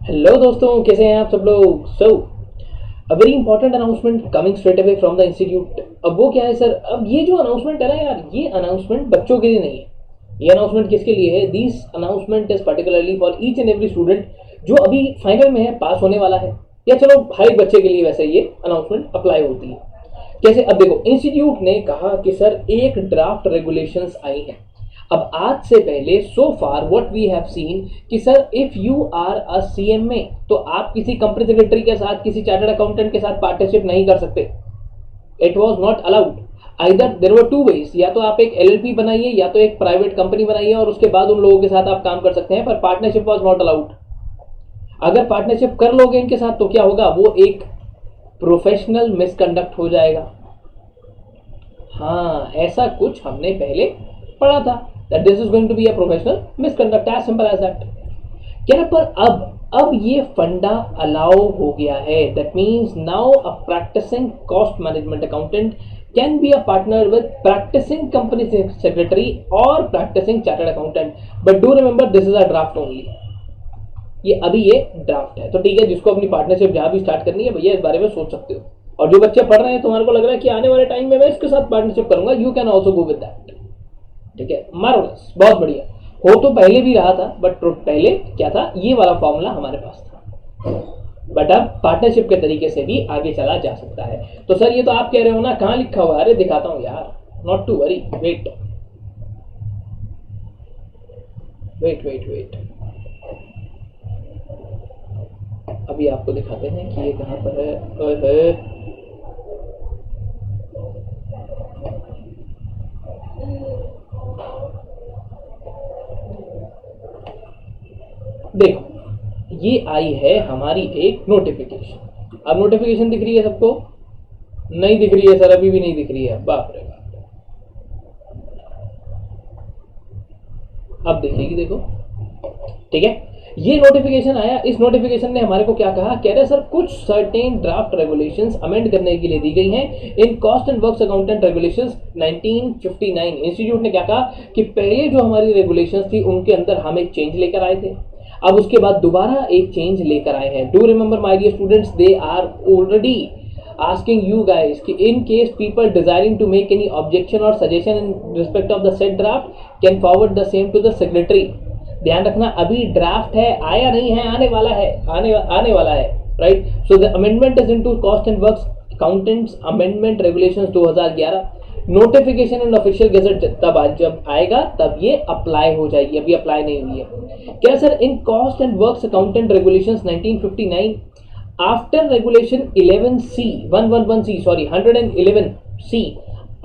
Hello दोस्तों, कैसे हैं आप सब लोग। A very important announcement coming straight away from the institute. अब वो क्या है सर, अब ये जो अनाउंसमेंट है ना यार, ये अनाउंसमेंट बच्चों के लिए नहीं है। ये अनाउंसमेंट किसके लिए है? This announcement is particularly for each and every student जो अभी फाइनल में है, पास होने वाला है, या चलो हर एक बच्चे के लिए वैसे ये अनाउंसमेंट अप्लाई होती है। कैसे? अब देखो, इंस्टीट्यूट ने कहा कि सर एक ड्राफ्ट रेगुलेशंस आई हैं। अब आज से पहले so far what we have seen कि sir if you are a CMA तो आप किसी कंपनी सेक्रेटरी के साथ, किसी चार्टर्ड अकाउंटेंट के साथ पार्टनरशिप नहीं कर सकते। It was not allowed. Either there were two ways, या तो आप एक एलएलपी बनाइए या तो एक प्राइवेट कंपनी बनाइए और उसके बाद उन लोगों के साथ आप काम कर सकते हैं, पर पार्टनरशिप वॉज नॉट अलाउड। अगर पार्टनरशिप कर लोगे इनके साथ तो क्या होगा? वो एक प्रोफेशनल मिसकंडक्ट हो जाएगा। हाँ, ऐसा कुछ हमने पहले पढ़ा था, that this is going to be a professional misconduct, as simple as that. क्या ना, पर अब ये फंडा अलाउ हो गया है। That means now a practising cost management accountant can be a partner with practising company secretary और practising chartered accountant. But do remember, this is a draft only. ये अभी ये ड्राफ्ट है, तो ठीक है, जिसको अपनी पार्टनरशिप जहां भी स्टार्ट करनी है भैया इस बारे में सोच सकते हो। और जो बच्चे पढ़ रहे हैं, तुम्हारे को लग रहा है कि आने वाले टाइम में मैं इसके साथ पार्टनरशिप करूंगा, you can also go with that. ठीक है, मार्वलस, बहुत बढ़िया। हो तो पहले भी रहा था, बट पहले क्या था, ये वाला फॉर्मूला हमारे पास था, बट अब पार्टनरशिप के तरीके से भी आगे चला जा सकता है। तो सर ये तो आप कह रहे हो ना, कहाँ लिखा हुआ है? अरे दिखाता हूँ यार, not to worry, wait wait wait wait, अभी आपको दिखाते हैं कि ये कहाँ पर है। ओए, देखो, ये आई है हमारी एक नोटिफिकेशन। अब नोटिफिकेशन दिख रही है सबको? नहीं दिख रही है सर, अभी भी नहीं दिख रही है, बाप रे बाप। अब दिखेगी, देखो। ठीक है, ये नोटिफिकेशन आया। इस नोटिफिकेशन ने हमारे को क्या कहा? कह रहे सर कुछ सर्टेन ड्राफ्ट रेगुलेशंस अमेंड करने के लिए दी गई हैं इन cost and works accountant regulations 1959। Institute ने क्या कहा कि पहले जो हमारी रेगुलेशंस थी उनके अंदर हम एक चेंज लेकर आए थे, अब उसके बाद दोबारा एक चेंज लेकर आए हैं। Do remember my dear students, they are already asking you guys कि in case people desiring to make any objection or suggestion in respect of the said draft can forward the same to the secretary। ध्यान रखना, अभी draft है, आया नहीं है, आने वाला है, आने वाला है, right. So the amendment is into cost and works accountants amendment regulations 2011। Notification and official gazette तब आज जब आएगा तब ये अप्लाई हो जाएगी, अभी अप्लाई नहीं हुई है। क्या sir? In cost and works accountant regulations 1959 after regulation 11C 111C sorry 111C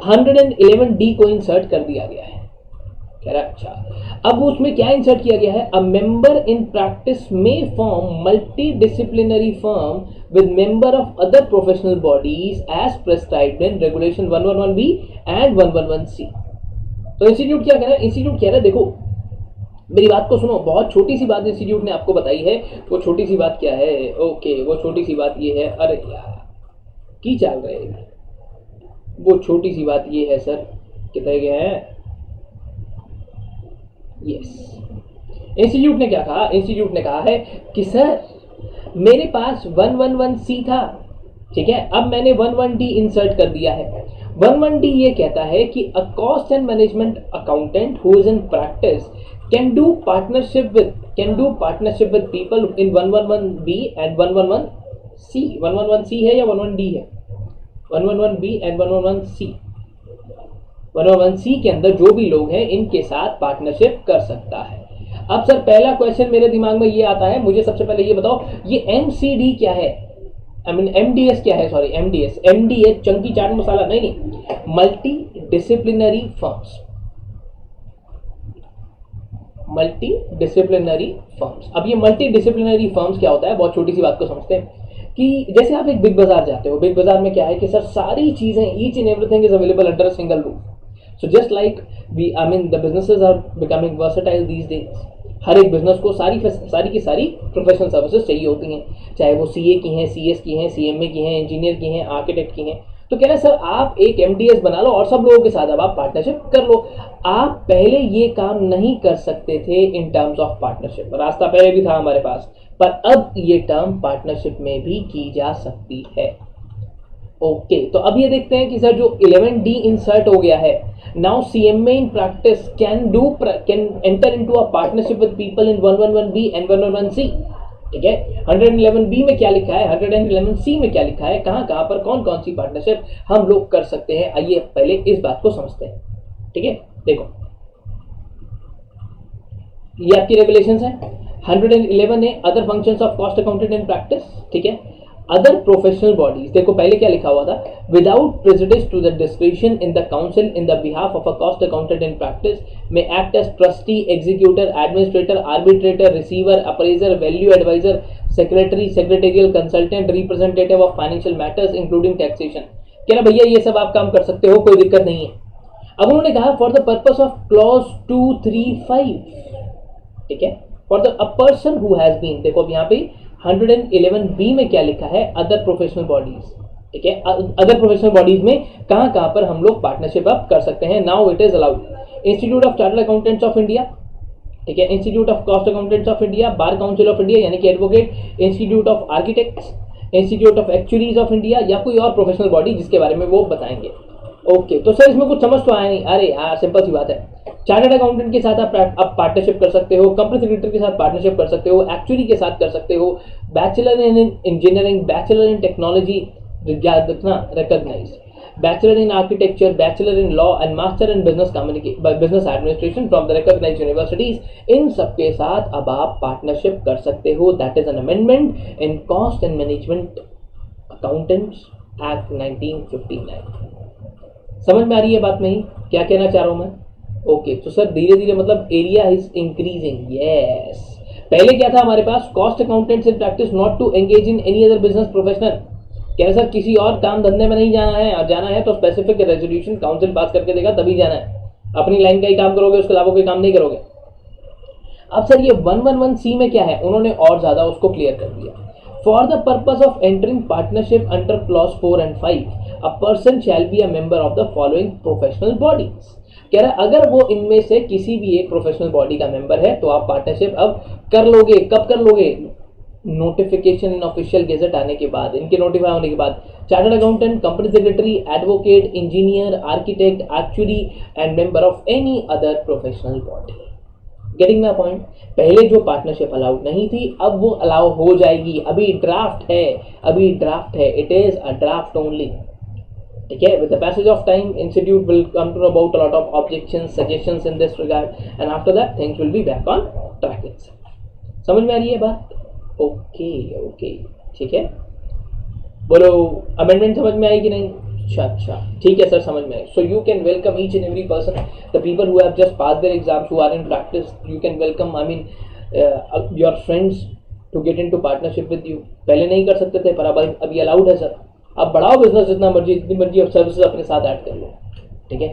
111D को इंसर्ट कर दिया गया है। कह रहा अच्छा, अब उसमें क्या इंसर्ट किया गया है? अ मेंबर इन प्रैक्टिस में form multidisciplinary firm with member of other professional bodies as prescribed in regulation 111B and 111C। तो इंस्टीट्यूट क्या कह रहा है? इंस्टीट्यूट कह रहा है देखो, मेरी बात को सुनो, बहुत छोटी सी बात इंस्टीट्यूट ने आपको बताई है। वो छोटी सी बात क्या है? ओके, वो छोटी सी बात ये है, अरे यार की चल रहे हैं। वो छोटी सी बात ये है सर, कितने गए हैं? यस, इंस्टीट्यूट ने क्या कहा? इंस्टीट्यूट ने कहा है कि सर मेरे पास 111C था, ठीक है, अब मैंने 11D इंसर्ट कर दिया है। 11D ये कहता है कि a cost and management accountant who is in practice can do partnership with people in 111B and 111C। 111C है या 111D है? 111B and 111C। 111C के अंदर जो भी लोग हैं इनके साथ पार्टनरशिप कर सकता है। अब सर पहला क्वेश्चन मेरे दिमाग में ये आता है, मुझे सबसे पहले ये बताओ, ये MCD क्या है? MDS क्या है? सॉरी, MDS चंकी चाट मसाला नहीं, multi disciplinary firms. Multi disciplinary firms. अब ये मल्टी डिसिप्लिनरी फर्म्स क्या होता है? बहुत छोटी सी बात को समझते हैं कि जैसे आप एक बिग बाजार जाते हो, बिग बाजार में क्या है कि सर सारी चीजें, each and everything is available under a single roof. So just like we I mean the businesses are becoming versatile these days. हर एक बिजनेस को सारी की सारी प्रोफेशनल सर्विसेज चाहिए होती हैं, चाहे वो CA की हैं, CS की हैं, CMA की हैं, इंजीनियर की हैं, आर्किटेक्ट की हैं। तो कह रहे सर आप एक MDS बना लो और सब लोगों के साथ अब आप पार्टनरशिप कर लो। आप पहले ये काम नहीं कर सकते थे इन टर्म्स ऑफ पार्टनरशिप। रास्ता पहले भी था हमारे पास, पर अब ये टर्म पार्टनरशिप में भी की जा सकती है। ओके, तो अब ये देखते हैं कि सर जो 11D इंसर्ट हो गया है, now CMA in practice can enter into a partnership with people in 111B and 111C। ठीक है, 111B में क्या लिखा है, 111C में क्या लिखा है, कहां कहां पर कौन कौन सी पार्टनरशिप हम लोग कर सकते हैं। आइए पहले इस बात को समझते हैं। ठीक है, देखो ये आपकी रेगुलेशंस है। 111 है other functions of cost accountant in practice. ठीक है, अदर प्रोफेशनल बॉडीज, देखो पहले क्या लिखा हुआ था, without prejudice to the discretion in the council in the behalf of a cost accountant in practice में act as trustee, executor, administrator, arbitrator, receiver, appraiser, value adviser, secretary, secretarial consultant, representative of financial matters including taxation. कह रहा भैया ये सब आप काम कर सकते हो, कोई दिक्कत नहीं है। अब उन्होंने कहा for the purpose of clause 235, ठीक है, for the a person who has been, देखो अब यहाँ पे 111B में क्या लिखा है, अदर प्रोफेशनल बॉडीज। ठीक है, अदर प्रोफेशनल बॉडीज में कहां कहां पर हम लोग पार्टनरशिप अप कर सकते हैं। Now it is allowed institute of chartered accountants of India, ठीक है, institute of cost accountants of India, bar council of India यानी कि advocate, institute of architects, institute of actuaries of India या कोई और प्रोफेशनल बॉडी जिसके बारे में वो बताएंगे। ओके, तो सर इसमें कुछ समझ तो आया नहीं। अरे यार सिंपल सी बात है, चार्टर्ड अकाउंटेंट के साथ आप पार्टनरशिप कर सकते हो, कंपनी सेक्रेटरी के साथ पार्टनरशिप कर सकते हो, एक्चुअरी के साथ कर सकते हो, bachelor in engineering, bachelor in technology, याद रखना recognise, bachelor in architecture, bachelor in law and master in business administration from the recognised universities, इन सबके साथ अब आप पार्टनरशिप कर सकते हो। That is an amendment in cost and management accountants act 1959। समझ में आ रही है बात नहीं, क्या कहना चाह रहा हूं मैं। ओके, तो सर धीरे धीरे मतलब एरिया इज इंक्रीजिंग। यस, पहले क्या था हमारे पास, cost accountants in practice not to engage in any other business professional. क्या सर किसी और काम धंधे में नहीं जाना है, और जाना है तो स्पेसिफिक रेजोल्यूशन काउंसिल पास करके देगा तभी जाना है, अपनी लाइन का ही काम करोगे, उसके अलावा कोई काम नहीं करोगे। अब सर ये 111C में क्या है, उन्होंने और ज्यादा उसको क्लियर कर दिया। For the purpose of entering partnership under clause 4 and 5 a person shall be a member of the following professional bodies. कह रहा है अगर वो इनमें से किसी भी एक प्रोफेशनल बॉडी का मेंबर है तो आप पार्टनरशिप अब कर लोगे। कब कर लोगे, नोटिफिकेशन इन ऑफिशियल गेजेट आने के बाद, इनके नोटिफाई होने के बाद। Chartered accountant, company secretary, advocate, engineer, architect, actuary and member of any other professional body. Getting my point. पहले जो पार्टनरशिप अलाउड नहीं थी अब वो अलाउ हो जाएगी। अभी ड्राफ्ट है, अभी ड्राफ्ट है, it is a draft only. ठीक है, with the passage of time institute will come to know about a lot of objections, suggestions in this regard and after that things will be back on track itself। समझ में आ रही है बात। Okay okay, ठीक है, बोलो amendment समझ में आई कि नहीं। अच्छा ठीक है सर, समझ में आई। So you can welcome each and every person, the people who have just pass their exams, who are in practice, you can welcome, I mean your friends to get into partnership with you. पहले नहीं कर सकते थे पर अब अभी allowed है sir. अब बढ़ाओ बिजनेस जितना मर्जी, जितनी मर्जी अब सर्विसेज अपने साथ ऐड कर लो। ठीक है,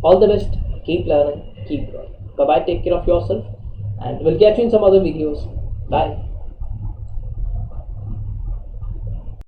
all the best, keep learning, keep growing, bye bye, take care of yourself and will catch you in some other videos. Bye.